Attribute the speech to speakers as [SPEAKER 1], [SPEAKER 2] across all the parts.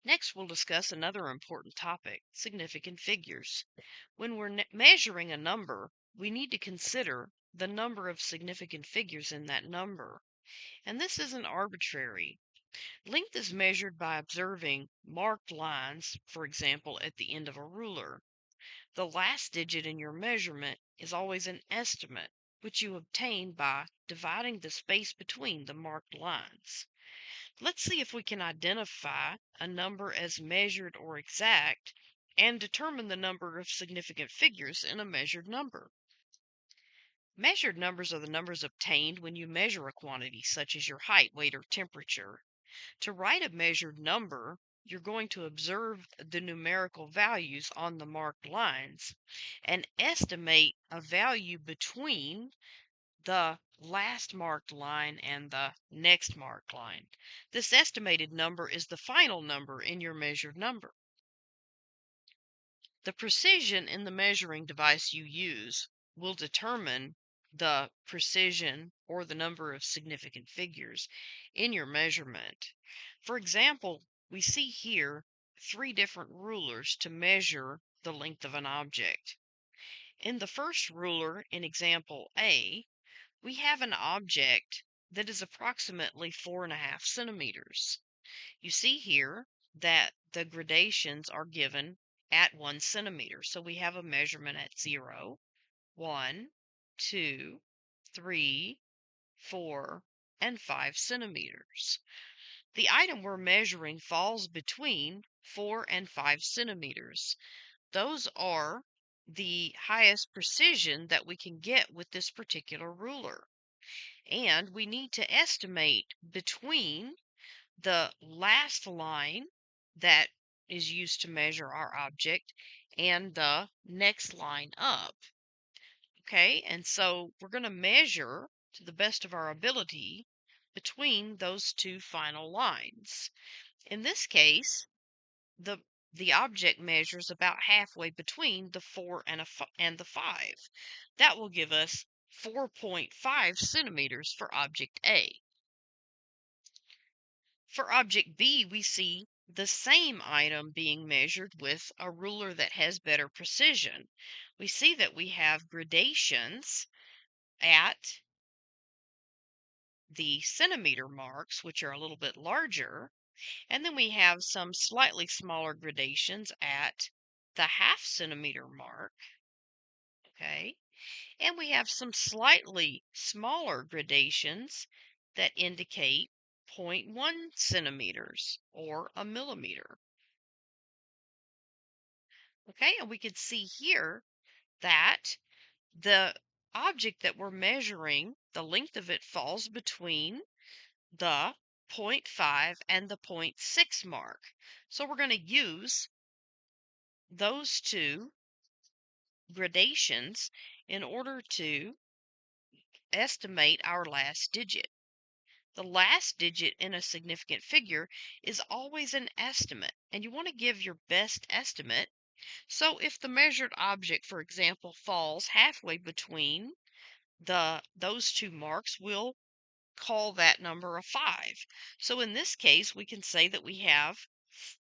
[SPEAKER 1] Next, we'll discuss another important topic, significant figures. When we're measuring a number, we need to consider the number of significant figures in that number. And this isn't arbitrary. Length is measured by observing marked lines, for example, at the end of a ruler. The last digit in your measurement is always an estimate, which you obtain by dividing the space between the marked lines. Let's see if we can identify a number as measured or exact and determine the number of significant figures in a measured number. Measured numbers are the numbers obtained when you measure a quantity, such as your height, weight, or temperature. To write a measured number, you're going to observe the numerical values on the marked lines and estimate a value between the last marked line and the next marked line. This estimated number is the final number in your measured number. The precision in the measuring device you use will determine the precision or the number of significant figures in your measurement. For example, we see here 3 different rulers to measure the length of an object. In the first ruler in example A, we have an object that is approximately 4.5 centimeters. You see here that the gradations are given at 1 centimeter. So we have a measurement at 0, 1, 2, 3, 4, and 5 centimeters. The item we're measuring falls between 4 and 5 centimeters. Those are the highest precision that we can get with this particular ruler. And we need to estimate between the last line that is used to measure our object and the next line up. Okay, and so we're going to measure to the best of our ability between those two final lines. In this case, the the object measures about halfway between the 4 and the 5. That will give us 4.5 centimeters for object A. For object B, we see the same item being measured with a ruler that has better precision. We see that we have gradations at the centimeter marks, which are a little bit larger, and then we have some slightly smaller gradations at the half centimeter mark, okay? And we have some slightly smaller gradations that indicate 0.1 centimeters or a millimeter. Okay, and we can see here that the object that we're measuring, the length of it falls between the 0.5 and the 0.6 mark. So we're going to use those two gradations in order to estimate our last digit. The last digit in a significant figure is always an estimate, and you want to give your best estimate. So if the measured object, for example, falls halfway between those two marks, we'll call that number a 5. So in this case, we can say that we have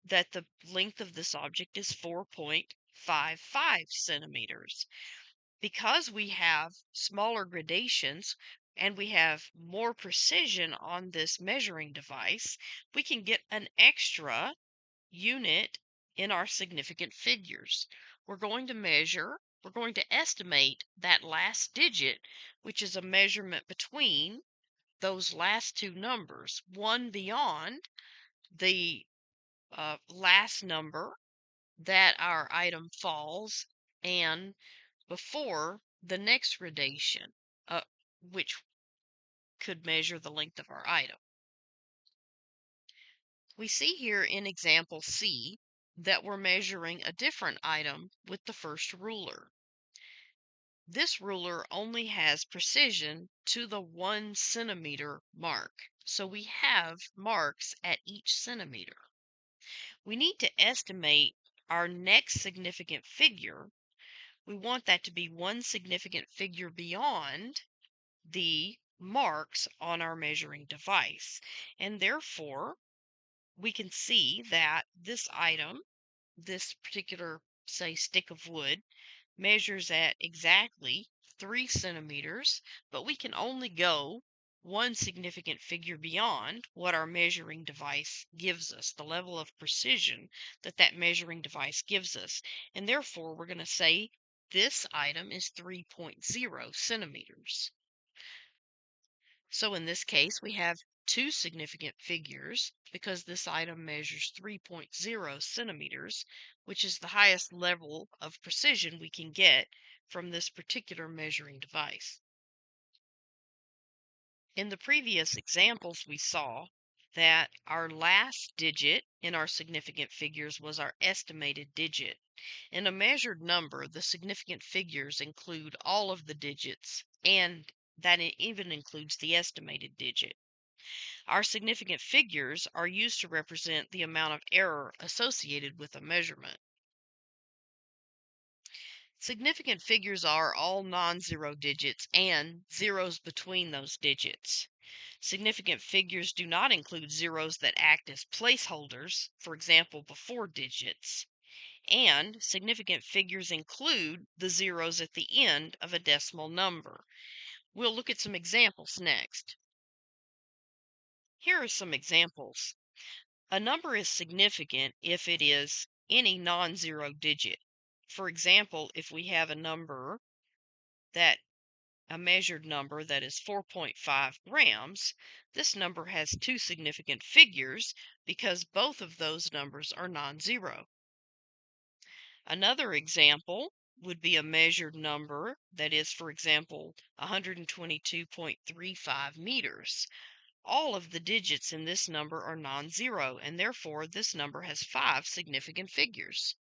[SPEAKER 1] that the length of this object is 4.55 centimeters. Because we have smaller gradations and we have more precision on this measuring device, we can get an extra unit in our significant figures. We're going to estimate that last digit, which is a measurement between those last two numbers, one beyond the last number that our item falls and before the next gradation, which could measure the length of our item. We see here in example C that we're measuring a different item with the first ruler. This ruler only has precision to the 1 centimeter mark, so we have marks at each centimeter. We need to estimate our next significant figure. We want that to be one significant figure beyond the marks on our measuring device, and therefore we can see that this item, this particular, say, stick of wood, measures at exactly 3 centimeters, but we can only go one significant figure beyond what our measuring device gives us, the level of precision that that measuring device gives us. And therefore, we're going to say this item is 3.0 centimeters. So in this case, we have two significant figures because this item measures 3.0 centimeters, which is the highest level of precision we can get from this particular measuring device. In the previous examples, we saw that our last digit in our significant figures was our estimated digit. In a measured number, the significant figures include all of the digits, and that it even includes the estimated digit. Our significant figures are used to represent the amount of error associated with a measurement. Significant figures are all non-zero digits and zeros between those digits. Significant figures do not include zeros that act as placeholders, for example, before digits. And significant figures include the zeros at the end of a decimal number. We'll look at some examples next. Here are some examples. A number is significant if it is any non-zero digit. For example, if we have a measured number that is 4.5 grams, this number has two significant figures because both of those numbers are non-zero. Another example would be a measured number that is, for example, 122.35 meters. All of the digits in this number are non-zero, and therefore this number has five significant figures.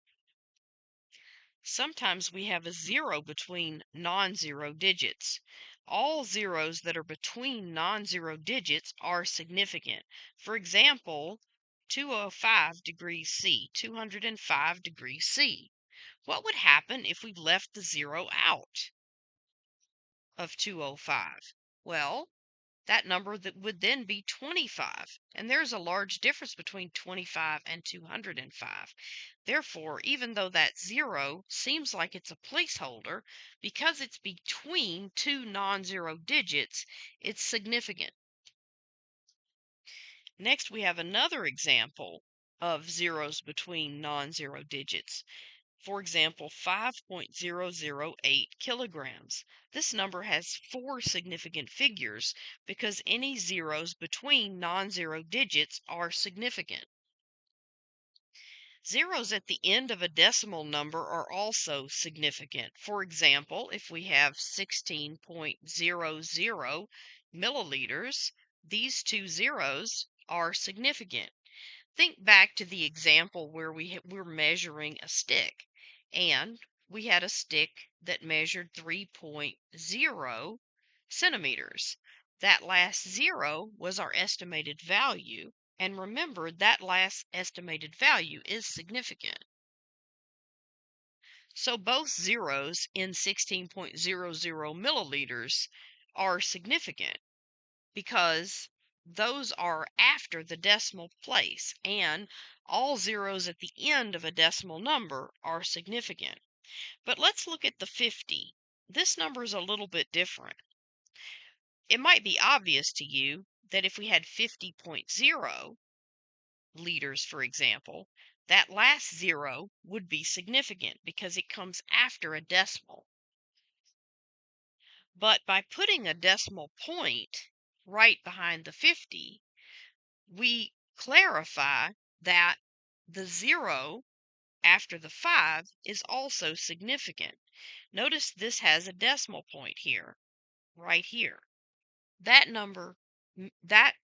[SPEAKER 1] Sometimes we have a zero between non-zero digits. All zeros that are between non-zero digits are significant. For example, 205 degrees C, 205 degrees C. What would happen if we left the zero out of 205? Well, that number that would then be 25. And there's a large difference between 25 and 205. Therefore, even though that zero seems like it's a placeholder, because it's between two non-zero digits, it's significant. Next, we have another example of zeros between non-zero digits. For example, 5.008 kilograms. This number has four significant figures because any zeros between non-zero digits are significant. Zeros at the end of a decimal number are also significant. For example, if we have 16.00 milliliters, these two zeros are significant. Think back to the example where we're measuring a stick, and we had a stick that measured 3.0 centimeters. That last zero was our estimated value, and remember that last estimated value is significant. So both zeros in 16.00 milliliters are significant because those are after the decimal place, and all zeros at the end of a decimal number are significant. But let's look at the 50. This number is a little bit different. It might be obvious to you that if we had 50.0 liters, for example, that last zero would be significant because it comes after a decimal. But by putting a decimal point right behind the 50, we clarify that the zero after the 5 is also significant. Notice this has a decimal point here, right here. That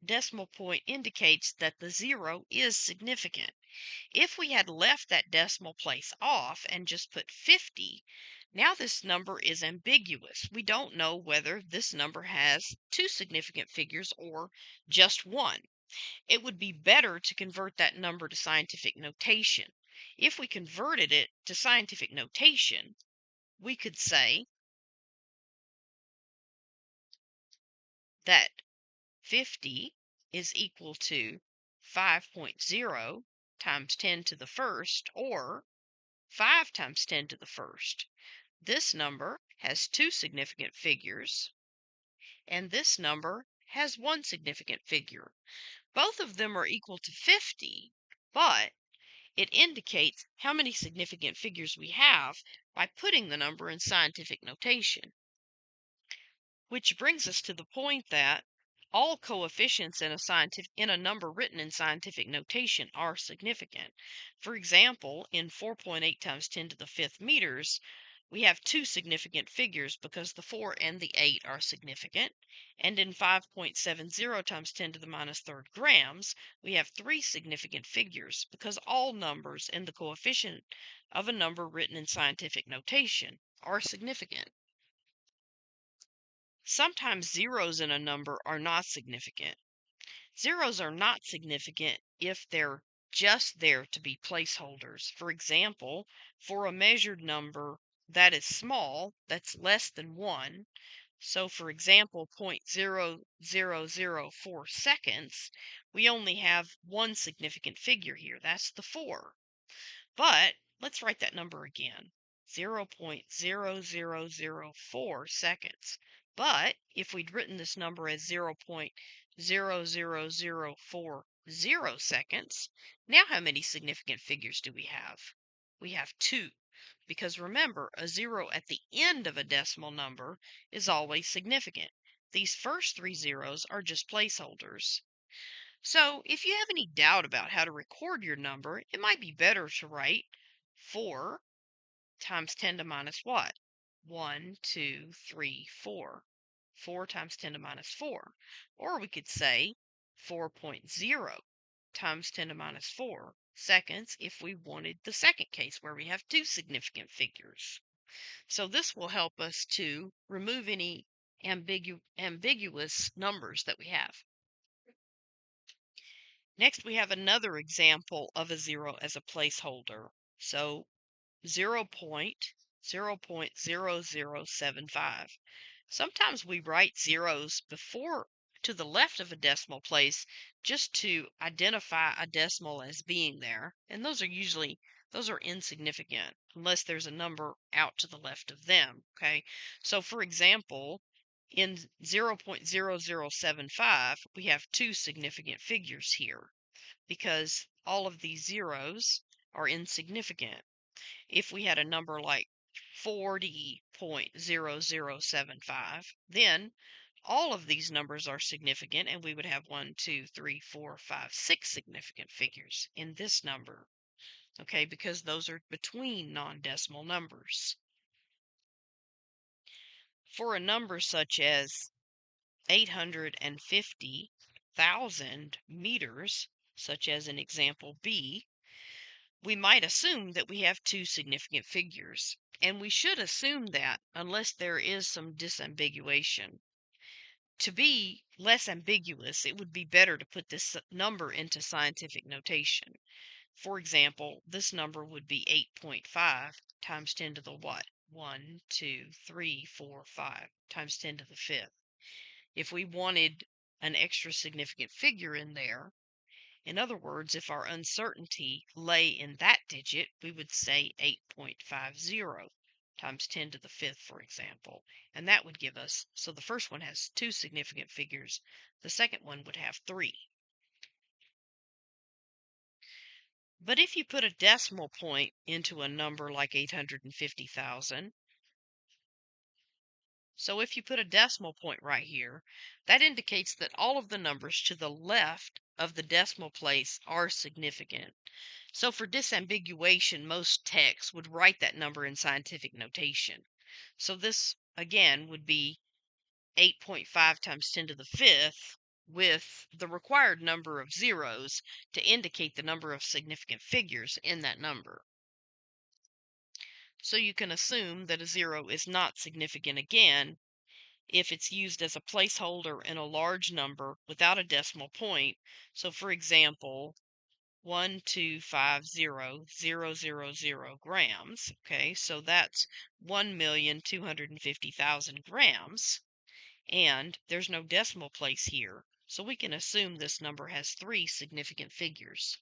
[SPEAKER 1] decimal point indicates that the zero is significant. If we had left that decimal place off and just put 50, now this number is ambiguous. We don't know whether this number has two significant figures or just one. It would be better to convert that number to scientific notation. If we converted it to scientific notation, we could say that 50 is equal to 5.0 times 10 to the first, or 5 times 10 to the first. This number has two significant figures, and this number has one significant figure. Both of them are equal to 50, but it indicates how many significant figures we have by putting the number in scientific notation. Which brings us to the point that all coefficients in a number written in scientific notation are significant. For example, in 4.8 times 10 to the fifth meters, we have two significant figures because the 4 and the 8 are significant. And in 5.70 times 10 to the minus third grams, we have three significant figures because all numbers in the coefficient of a number written in scientific notation are significant. Sometimes zeros in a number are not significant. Zeros are not significant if they're just there to be placeholders. For example, for a measured number that is small, that's less than 1, so for example 0.0004 seconds, we only have one significant figure here. That's the 4. But let's write that number again. 0.0004 seconds. But if we'd written this number as 0.00040 seconds, now how many significant figures do we have? We have 2. Because remember, a 0 at the end of a decimal number is always significant. These first 3 zeros are just placeholders. So if you have any doubt about how to record your number, it might be better to write 4 times 10 to minus what? 1, 2, 3, 4. 4 times 10 to minus 4. Or we could say 4.0 times 10 to minus 4 seconds if we wanted the second case where we have two significant figures. So this will help us to remove any ambiguous numbers that we have. Next, we have another example of a 0 as a placeholder. So 0.0075. Sometimes we write zeros before to the left of a decimal place just to identify a decimal as being there. And those are insignificant unless there's a number out to the left of them. Okay. So for example, in 0.0075, we have two significant figures here because all of these zeros are insignificant. If we had a number like 40.0075, then all of these numbers are significant and we would have 1, 2, 3, 4, 5, 6 significant figures in this number. Okay, because those are between non-decimal numbers. For a number such as 850,000 meters, such as in example B, we might assume that we have two significant figures, and we should assume that unless there is some disambiguation. To be less ambiguous, it would be better to put this number into scientific notation. For example, this number would be 8.5 times 10 to the what? 1, 2, 3, 4, 5 times 10 to the fifth. If we wanted an extra significant figure in there, in other words, if our uncertainty lay in that digit, we would say 8.50 times 10 to the fifth, for example. And that would give us, so the first one has two significant figures. The second one would have 3. But if you put a decimal point into a number like 850,000, so if you put a decimal point right here, that indicates that all of the numbers to the left of the decimal place are significant. So for disambiguation, most texts would write that number in scientific notation. So this, again, would be 8.5 times 10 to the fifth with the required number of zeros to indicate the number of significant figures in that number. So you can assume that a 0 is not significant again if it's used as a placeholder in a large number without a decimal point. So for example, 1250000 grams. Okay, so that's 1,250,000 grams. And there's no decimal place here. So we can assume this number has 3 significant figures.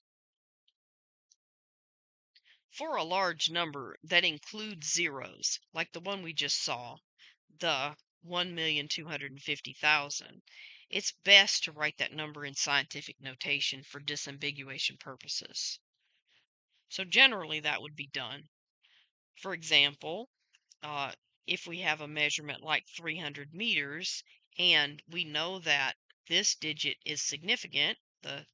[SPEAKER 1] For a large number that includes zeros, like the one we just saw, the 1,250,000, it's best to write that number in scientific notation for disambiguation purposes. So generally that would be done. For example, uh, if we have a measurement like 300 meters and we know that this digit is significant, the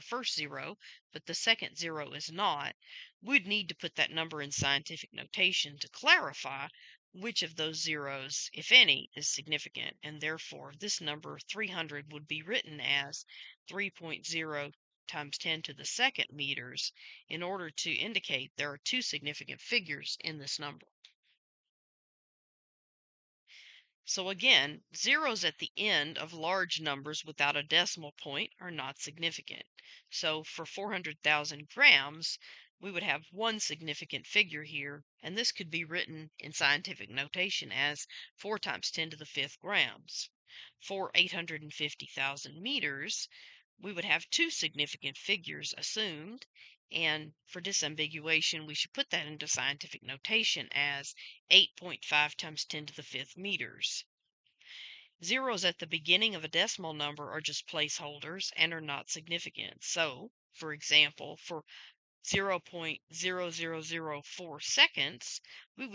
[SPEAKER 1] first zero, but the second zero is not, we'd need to put that number in scientific notation to clarify which of those zeros, if any, is significant, and therefore this number 300 would be written as 3.0 times 10 to the second meters in order to indicate there are 2 significant figures in this number. So again, zeros at the end of large numbers without a decimal point are not significant. So for 400,000 grams, we would have 1 significant figure here, and this could be written in scientific notation as 4 times 10 to the 5th grams. For 850,000 meters, we would have 2 significant figures assumed, and for disambiguation, we should put that into scientific notation as 8.5 times 10 to the 5th meters. Zeros at the beginning of a decimal number are just placeholders and are not significant. So, for example, for 0.0004 seconds, we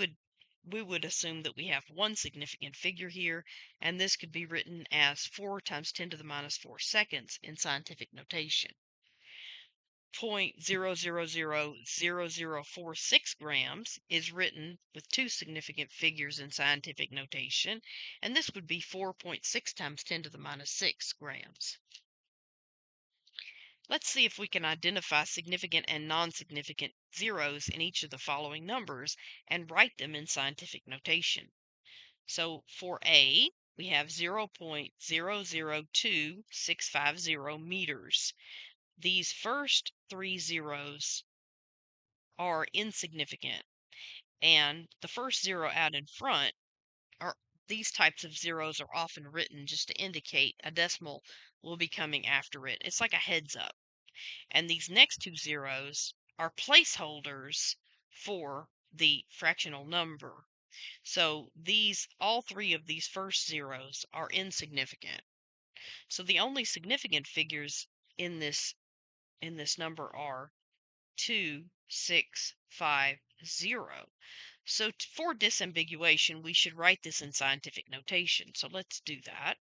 [SPEAKER 1] would assume that we have 1 significant figure here, and this could be written as 4 times 10 to the minus 4 seconds in scientific notation. 0.000046 grams is written with 2 significant figures in scientific notation, and this would be 4.6 times 10 to the minus 6 grams. Let's see if we can identify significant and non-significant zeros in each of the following numbers and write them in scientific notation. So for A, we have 0.002650 meters. These first 3 zeros are insignificant, and the first zero out in front are these types of zeros are often written just to indicate a decimal will be coming after it. It's like a heads up. And these next 2 zeros are placeholders for the fractional number. So all 3 of these first zeros are insignificant. So the only significant figures in this number are 2, 6, 5, 0. So for disambiguation, we should write this in scientific notation. So let's do that.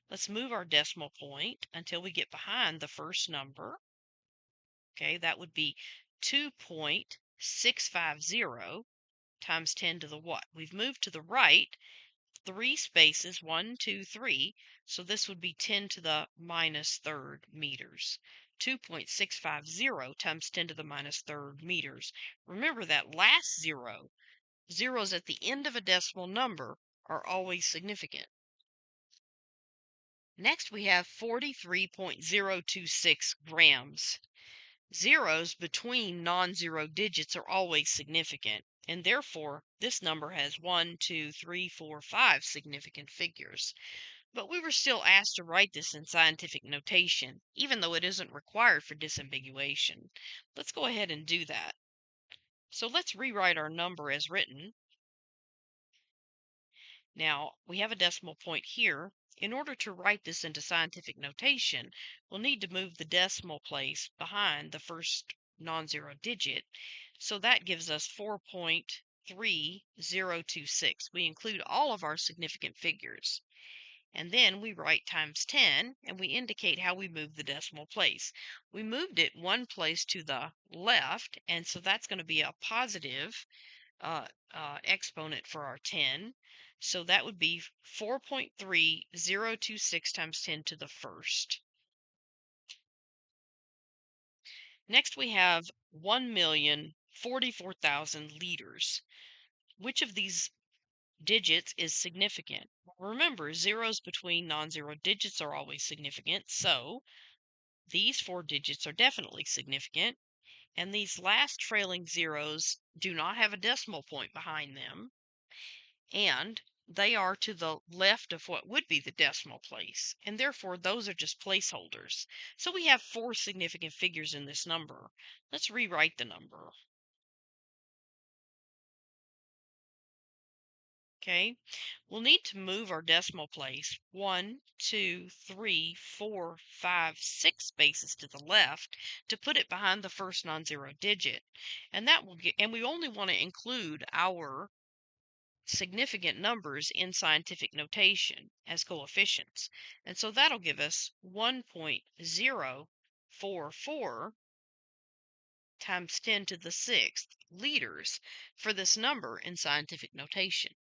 [SPEAKER 1] Let's move our decimal point until we get behind the first number. Okay, that would be 2.650 times 10 to the what? We've moved to the right 3 spaces, 1, 2, 3. So this would be 10 to the minus third meters. 2.650 times 10 to the minus third meters. Remember that last zero. Zeros at the end of a decimal number are always significant. Next, we have 43.026 grams. Zeros between non-zero digits are always significant, and therefore this number has 1, 2, 3, 4, 5 significant figures. But we were still asked to write this in scientific notation, even though it isn't required for disambiguation. Let's go ahead and do that. So let's rewrite our number as written. Now, we have a decimal point here. In order to write this into scientific notation, we'll need to move the decimal place behind the first non-zero digit. So that gives us 4.3026. We include all of our significant figures. And then we write times 10, and we indicate how we move the decimal place. We moved it 1 place to the left, and so that's going to be a positive exponent for our 10. So that would be 4.3026 times 10 to the first. Next we have 1,044,000 liters. Which of these digits is significant? Remember, zeros between non-zero digits are always significant, so these 4 digits are definitely significant, and these last trailing zeros do not have a decimal point behind them, and They are to the left of what would be the decimal place, and therefore those are just placeholders. So we have 4 significant figures in this number. Let's rewrite the number. Okay, we'll need to move our decimal place 1, 2, 3, 4, 5, 6 spaces to the left to put it behind the first non-zero digit. And that will get, and we only want to include our significant numbers in scientific notation as coefficients. And so that'll give us 1.044 times 10 to the 6th liters for this number in scientific notation.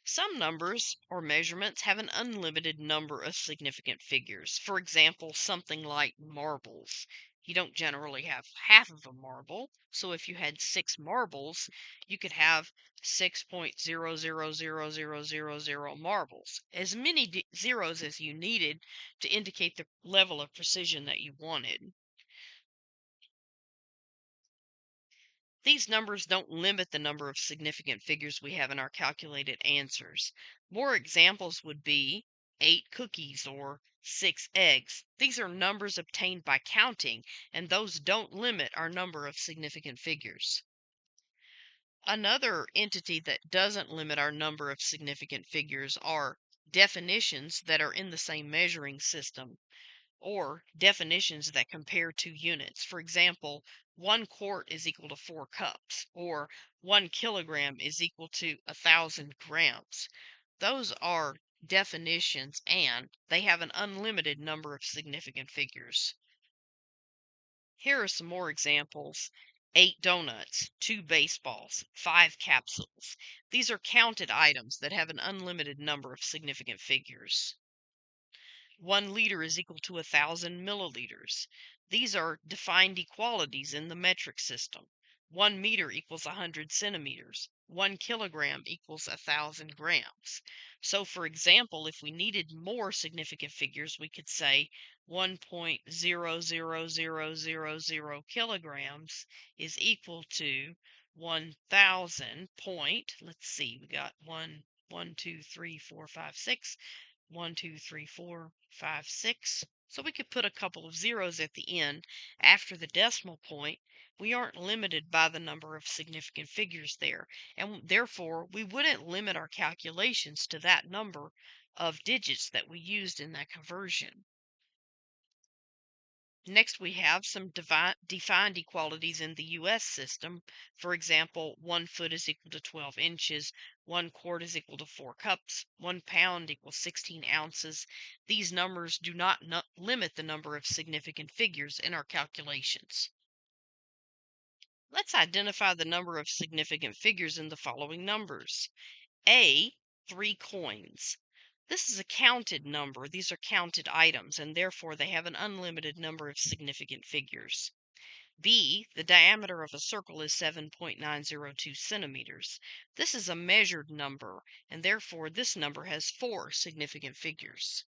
[SPEAKER 1] Some numbers or measurements have an unlimited number of significant figures. For example, something like marbles. You don't generally have half of a marble. So if you had 6 marbles, you could have 6.000000 marbles. As many zeros as you needed to indicate the level of precision that you wanted. These numbers don't limit the number of significant figures we have in our calculated answers. More examples would be 8 cookies or 6 eggs. These are numbers obtained by counting, and those don't limit our number of significant figures. Another entity that doesn't limit our number of significant figures are definitions that are in the same measuring system, or definitions that compare 2 units. For example, 1 quart is equal to 4 cups, or 1 kilogram is equal to 1,000 grams. Those are definitions and they have an unlimited number of significant figures. Here are some more examples. 8 donuts, 2 baseballs, 5 capsules. These are counted items that have an unlimited number of significant figures. 1 liter is equal to 1,000 milliliters. These are defined equalities in the metric system. 1 meter equals 100 centimeters. 1 kilogram equals 1,000 grams. So, for example, if we needed more significant figures, we could say 1.00000 kilograms is equal to 1,000 point. Let's see, we got 1, 2, 3, 4, 5, 6. 1, 2, 3, 4, 5, 6. So we could put a couple of zeros at the end after the decimal point. We aren't limited by the number of significant figures there, and therefore we wouldn't limit our calculations to that number of digits that we used in that conversion. Next, we have some defined equalities in the US system. For example, 1 foot is equal to 12 inches, 1 quart is equal to 4 cups, 1 pound equals 16 ounces. These numbers do not limit the number of significant figures in our calculations. Let's identify the number of significant figures in the following numbers. A, 3 coins. This is a counted number. These are counted items, and therefore they have an unlimited number of significant figures. B, the diameter of a circle is 7.902 centimeters. This is a measured number, and therefore this number has 4 significant figures.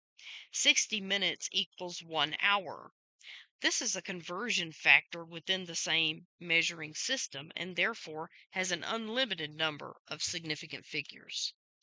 [SPEAKER 1] 60 minutes equals 1 hour. This is a conversion factor within the same measuring system, and therefore has an unlimited number of significant figures.